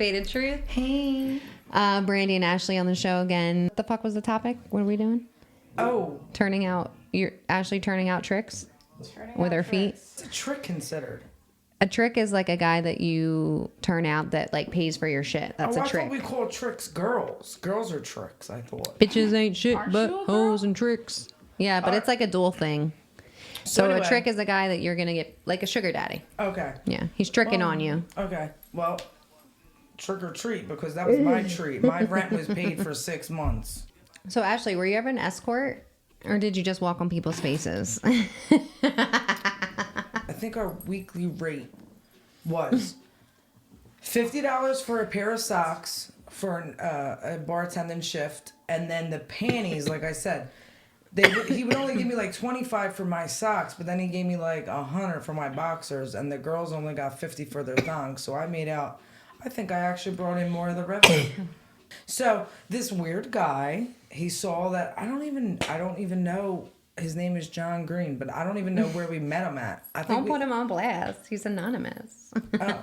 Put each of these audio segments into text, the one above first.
Faded Truth. Hey. Brandy and Ashley on the show again. What the fuck was the topic? What are we doing? Oh. You're Ashley turning out tricks with her feet. What's a trick considered? A trick is like a guy that you turn out that like pays for your shit. That's a trick. I thought we call tricks girls. Girls are tricks, I thought. Bitches ain't shit but hoes and tricks. Yeah, but it's like a dual thing. So anyway, a trick is a guy that you're going to get like a sugar daddy. Okay. Yeah, he's tricking on you. Okay. Well, trick or treat, because that was my treat. My rent was paid for 6 months. So Ashley, were you ever an escort or did you just walk on people's faces? I think our weekly rate was $50 for a pair of socks for a bartending shift, and then the panties, like I said, he would only give me like 25 for my socks, but then he gave me like 100 for my boxers, and the girls only got 50 for their thongs. So I made out. I think I actually brought in more of the revenue. So this weird guy, he saw that I don't even know. His name is John Green, but I don't even know where we met him at. Don't put him on blast. He's anonymous. Oh.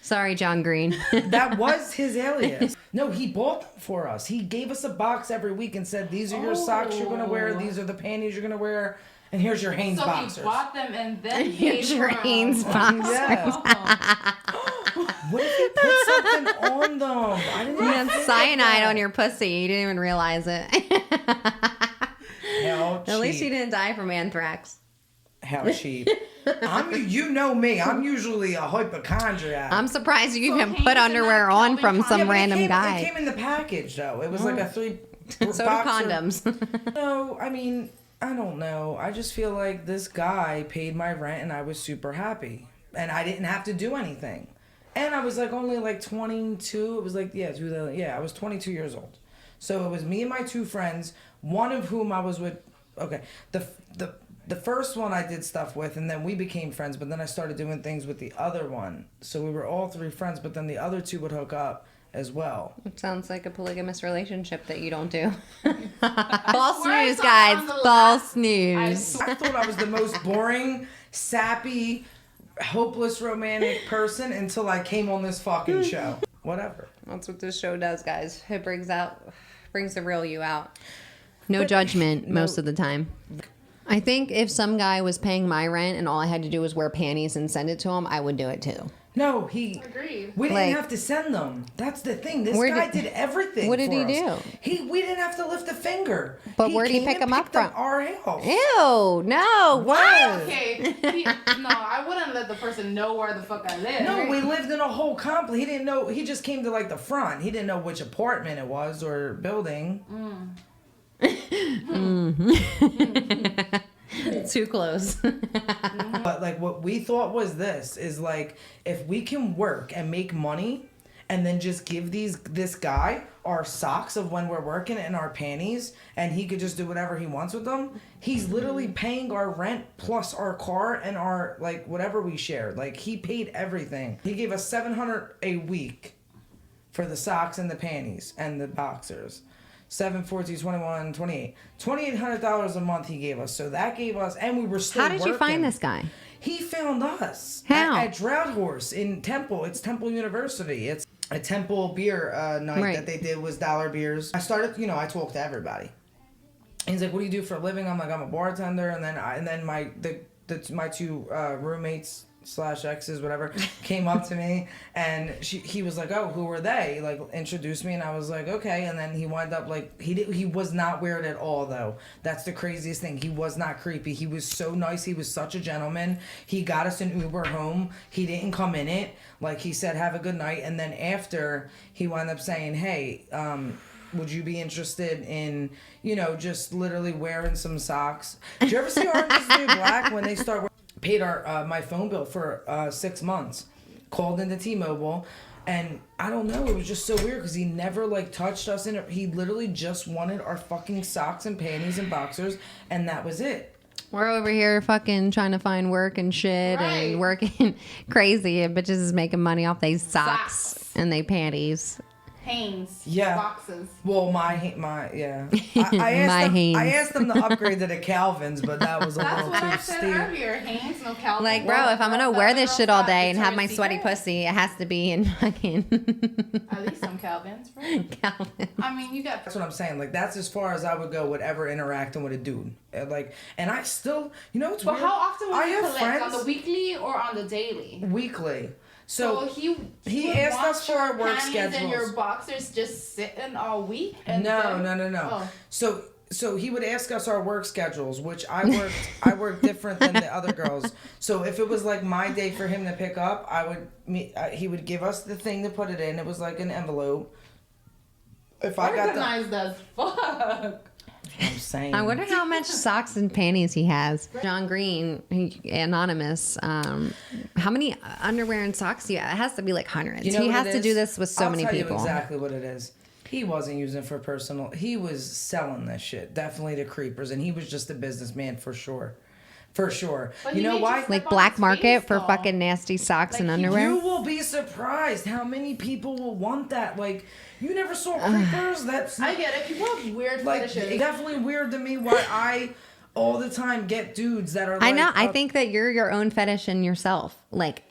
Sorry, John Green. That was his alias. No, he bought them for us. He gave us a box every week and said, these are your socks you're going to wear. These are the panties you're going to wear. And here's your Hanes boxers. So he bought them and then here's your Hanes boxers. Yeah. What if he put something on them? I didn't you had cyanide on your pussy. You didn't even realize it. How cheap. At least you didn't die from anthrax. How cheap. You know me. I'm usually a hypochondriac. I'm surprised you even put underwear on from some random guy. It came in the package, though. It was like a 3 So do condoms. No, I mean, I don't know. I just feel like this guy paid my rent and I was super happy. And I didn't have to do anything. And I was like only like 22. It was like, I was 22 years old. So it was me and my 2 friends, one of whom I was with. Okay, the first one I did stuff with, and then we became friends, but then I started doing things with the other one. So we were all 3 friends, but then the other 2 would hook up as well. It sounds like a polygamous relationship that you don't do. False news, guys. False news. I thought I was the most boring, sappy, hopeless romantic person until I came on this fucking show. Whatever. That's what this show does, guys. It brings the real you out. No judgment most of the time. I think if some guy was paying my rent and all I had to do was wear panties and send it to him, I would do it too. No, Agreed. We didn't have to send them. That's the thing. This guy did everything. What did he do? We didn't have to lift a finger. But where did he pick them up from? Our house. Ew, no. What? Okay. No, I wouldn't let the person know where the fuck I live. No, we lived in a whole complex. He didn't know. He just came to like the front. He didn't know which apartment it was or building. Too close. But like what we thought was this is like, if we can work and make money and then just give this guy our socks of when we're working and our panties, and he could just do whatever he wants with them, he's literally paying our rent plus our car and our like whatever we shared. Like he paid everything. He gave us $700 a week for the socks and the panties and the boxers. 7, 14, 21, 28. $2,800 a month he gave us. So that gave us, and we were still How did you find this guy? He found us. How? At Drought Horse in Temple. It's Temple University. It's a Temple beer night that they did was dollar beers. I started, I talked to everybody. And he's like, what do you do for a living? I'm like, I'm a bartender. And then my 2 roommates / exes, whatever, came up to me, and he was like, oh, who are they? Like, introduced me, and I was like, okay. And then he wound up like, he was not weird at all, though. That's the craziest thing. He was not creepy. He was so nice. He was such a gentleman. He got us an Uber home. He didn't come in it. Like, he said, have a good night. And then after, he wound up saying, hey, would you be interested in, just literally wearing some socks? Did you ever see Orange is the New Black when they start paid my phone bill for 6 months, called into T-Mobile, and I don't know, it was just so weird because he never like touched us in it. He literally just wanted our fucking socks and panties and boxers, and that was it. We're over here fucking trying to find work and shit and working crazy, and bitches is making money off these socks and they panties. Hanes. Yeah. Boxes. Well, yeah. I asked them to upgrade to the Calvins, but that was a That's little what too I said steep. earlier. Hanes, no Calvin. Like, bro, if I'm gonna wear this shit all day and have my sweaty pussy, it has to be in fucking At least some Calvins, right? Calvin. I mean, you got. That's what I'm saying. Like, that's as far as I would go with ever interacting with a dude. And I still, it's But weird. how often would I you have collect? friends On the weekly or on the daily? weekly. So he would asked want us for our work panties and schedules. your boxers just sitting all week. And No. Oh. So he would ask us our work schedules, which I worked different than the other girls. So if it was like my day for him to pick up, he would give us the thing to put it in. It was like an envelope. If I got Organized as fuck. I'm saying. I wonder how much socks and panties he has. John Green, anonymous. How many underwear and socks do you have? It has to be like hundreds. He has to do this with so many people. I'll tell you exactly what it is. He wasn't using it for personal. He was selling this shit. Definitely to creepers. And he was just a businessman for sure. For sure. But you know why? Like black market for fucking nasty socks and underwear. You will be surprised how many people will want that. Like, you never saw creepers? I get it. People have weird fetishes. It's definitely weird to me why I all the time get dudes that are like... I know. I think that you're your own fetish in yourself. Like,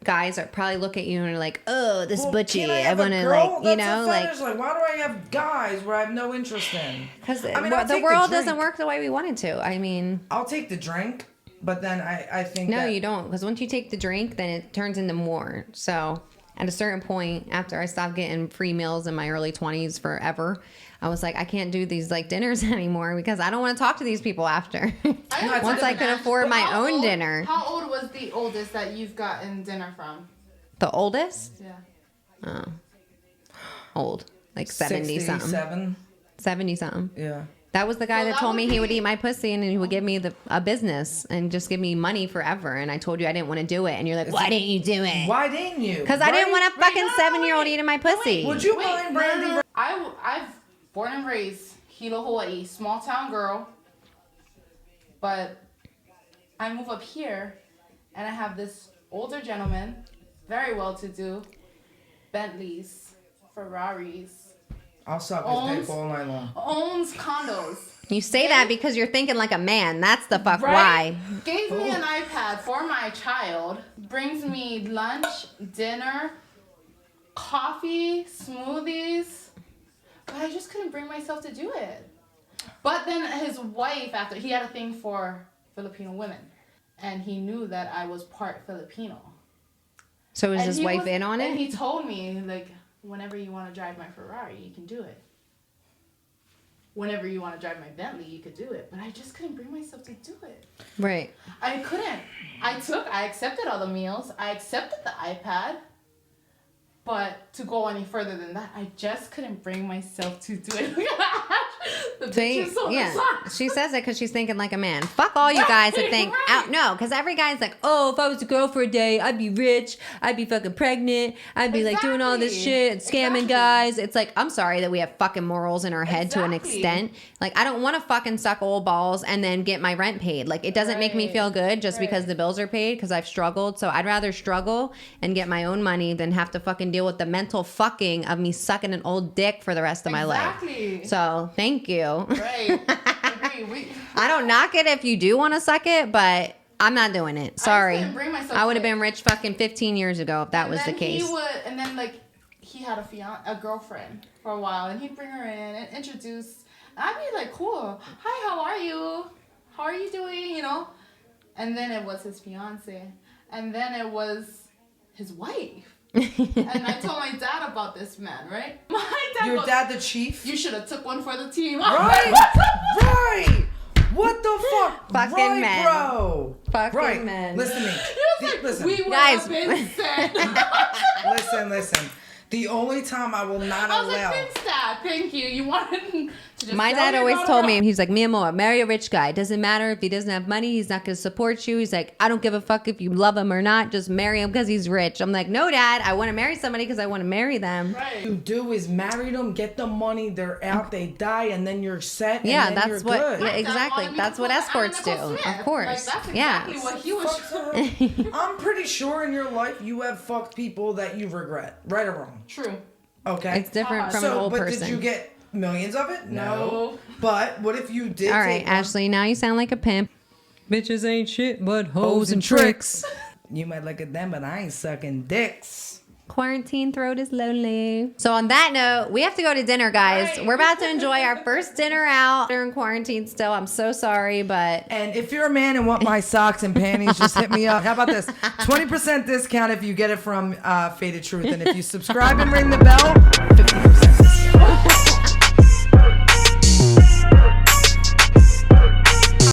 guys are probably look at you and are like, oh, this butchie. I want to, like, you know, like... Why do I have guys where I have no interest in? Because the world doesn't work the way we want it to. I mean... I'll take the drink, but then I think No, you don't. Because once you take the drink, then it turns into more. So... At a certain point, after I stopped getting free meals in my early 20s forever, I was like, I can't do these like dinners anymore because I don't want to talk to these people after. Once I could afford my own dinner. How old was the oldest that you've gotten dinner from? The oldest? Yeah. Oh. Old. Like 70 something. 70 something. Yeah. That was the guy that told me he would eat my pussy and he would give me a business and just give me money forever. And I told you I didn't want to do it. And you're like, why didn't you do it? Why didn't you? Because I didn't want a fucking 7-year-old eating my pussy. Would you mind, Brandy? I've born and raised Hilo, Hawaii, small town girl. But I move up here and I have this older gentleman, very well to do, Bentleys, Ferraris. I'll suck his dick all night long. Owns condos. You say that because you're thinking like a man. That's the fuck Right? why. Gave me an iPad for my child. Brings me lunch, dinner, coffee, smoothies. But I just couldn't bring myself to do it. But then his wife, after he had a thing for Filipino women. And he knew that I was part Filipino. So is his wife in on it? And he told me, like, whenever you want to drive my Ferrari, you can do it. Whenever you want to drive my Bentley, you could do it. But I just couldn't bring myself to do it. Right. I couldn't. I accepted all the meals. I accepted the iPad. But to go any further than that, I just couldn't bring myself to do it. The bitch is so bizarre. She says it because she's thinking like a man. Fuck all you guys that think out. No, because every guy's like, oh, if I was a girl for a day, I'd be rich. I'd be fucking pregnant. I'd be like doing all this shit, scamming guys. It's like, I'm sorry that we have fucking morals in our head to an extent. Like, I don't want to fucking suck old balls and then get my rent paid. Like, it doesn't make me feel good just because the bills are paid because I've struggled. So I'd rather struggle and get my own money than have to fucking deal with the mental fucking of me sucking an old dick for the rest of my life. So thank you. Right. I don't knock it if you do want to suck it, but I'm not doing it. Sorry. I would have been rich fucking 15 years ago if that was the case. And then like he had a girlfriend for a while, and he'd bring her in and introduce. And I'd be like, cool. Hi, how are you? How are you doing? You know. And then it was his fiance, and then it was his wife. And I told my dad about this man, right? My dad Your dad the chief? You should have took one for the team. Right! Right! What the fuck? Fucking men. Bro. Fucking men. Listen to me. Listen. We would Guys. have been sad. Listen. The only time I will not I was allow... like, been sad. Thank you. You wanted to just My dad always told me, he's like, mi amor, marry a rich guy. It doesn't matter if he doesn't have money. He's not going to support you. He's like, I don't give a fuck if you love him or not. Just marry him because he's rich. I'm like, no, Dad. I want to marry somebody because I want to marry them. Right. What you do is marry them, get the money, they're out, they die, and then you're set, and Yeah, then that's you're what. good. Yeah, exactly. That's what escorts do. Of course. Like, that's yeah. exactly what he was. Fuck her. I'm pretty sure in your life you have fucked people that you regret. Right or wrong? True. Okay. It's different from an So, old but person. did you get millions of it? No. But what if you did? All right, take one- Ashley, now you sound like a pimp. Bitches ain't shit but hoes and tricks. You might look at them, but I ain't sucking dicks. Quarantine throat is lonely. So on that note, we have to go to dinner, guys. Right. We're about to enjoy our first dinner out. We're in quarantine still. I'm so sorry, but And if you're a man and want my socks and panties, just hit me up. How about this? 20% discount if you get it from Faded Truth. And if you subscribe and ring the bell, 50%.